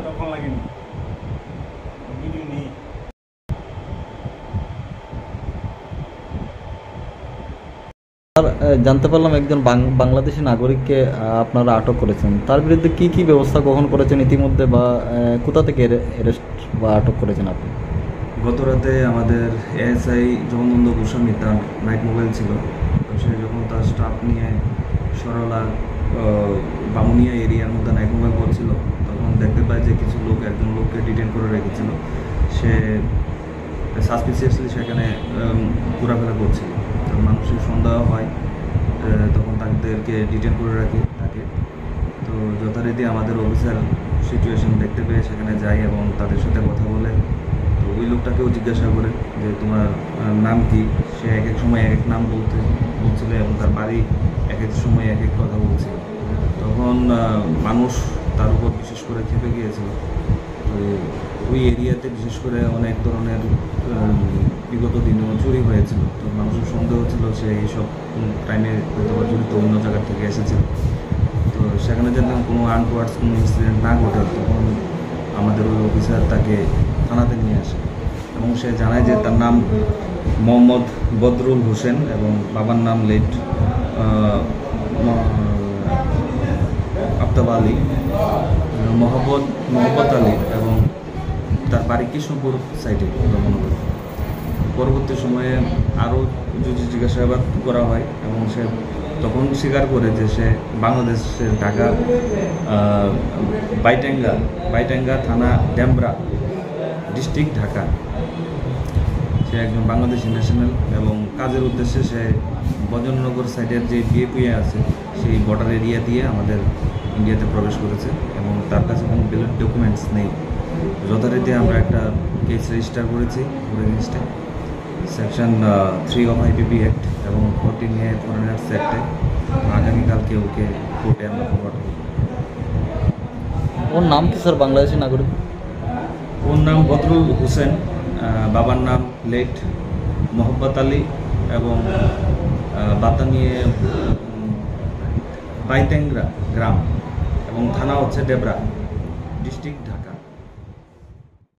তখন লাগেনি ভিডিও নেই। আর জানতে পারলাম একজন বাংলাদেশি নাগরিককে আপনারা আটক করেছেন। তার বিরুদ্ধে কি কি ব্যবস্থা গ্রহণ করেছেন ইতিমধ্যে, বা কোথা থেকে অ্যারেস্ট বা আটক করেছেন আপনি? গত রাতে আমাদের এএসআই জগনন্দ গোস্বামী, তার নাইট মোবাইল ছিল, তো সে যখন তার স্টাফ নিয়ে সরলা বামুনিয়া এরিয়ার মধ্যে নাইট মোবাইল করছিল, তখন দেখতে পায় যে কিছু লোক একজন লোককে ডিটেন করে রেখেছিল। সে সাসপিসিয়াসলি সেখানে ঘোরাফেরা করছিল। তো মানুষের সন্দেহ হয়, তখন তাদেরকে ডিটেন করে রাখি তাকে। তো যথারীতি আমাদের অফিসার সিচুয়েশন দেখতে পেয়ে সেখানে যাই এবং তাদের সাথে কথা বলে, তো ওই লোকটাকেও জিজ্ঞাসা করে যে তোমার নাম কি। সে এক এক সময় এক এক নাম বলছিল এবং তার বাড়ি এক এক সময় এক এক কথা বলছিল। তখন মানুষ তার উপর বিশেষ করে খেপে গিয়েছিল। তো ওই এরিয়াতে বিশেষ করে অনেক ধরনের বিগত দিনেও চুরি হয়েছিল। তো মানুষের সন্দেহ ছিল সে এইসব ক্রাইমে হয়তো জড়িত অন্য জায়গা থেকে এসেছিল। তো সেখানে যেন কোনো আনটোয়ার্ডস কোনো ইনসিডেন্ট না ঘটে, তখন আমাদের ওই অফিসার তাকে থানাতে নিয়ে আসে এবং সে জানায় যে তার নাম মোহাম্মদ বদরুল হোসেন এবং বাবার নাম লেট আফতাব আলী, মোহাম্মদ আলী, এবং তার বাড়ি কৃষ্ণপুর সাইডে রমনগর। পরবর্তী সময়ে আরও যদি জিজ্ঞাসাবাদ করা হয় এবং সে তখন স্বীকার করে যে সে বাংলাদেশের ঢাকা বাইটাঙ্গা থানা ড্যামরা ডিস্ট্রিক্ট ঢাকা। সে একজন বাংলাদেশি ন্যাশনাল এবং কাজের উদ্দেশ্যে সে ভজননগর সাইডের যে বিএপিএ আছে সেই বর্ডার এরিয়া দিয়ে আমাদের ইন্ডিয়াতে প্রবেশ করেছে এবং তার কাছে কোনো ভ্যালিড ডকুমেন্টস নেই। যথারীতি আমরা একটা কেস রেজিস্টার করেছি ওর এগেনস্টে, সেকশন 3 অফ আইপিপি অ্যাক্ট এবং 14A ফরেনার্স অ্যাক্টে। আগামীকালকে ওকে কোর্টে আমরা ফরওয়ার্ড করব। ওর নাম কি স্যার, বাংলাদেশি নাগরিক? ওর নাম বদরুল হোসেন, বাবার নাম লেট মোহাম্মদ আলী এবং বাতানিয়ে বাইটেঙ্গরা গ্রাম এবং থানা হচ্ছে ডেবরা ডিস্ট্রিক্ট ঢাকা।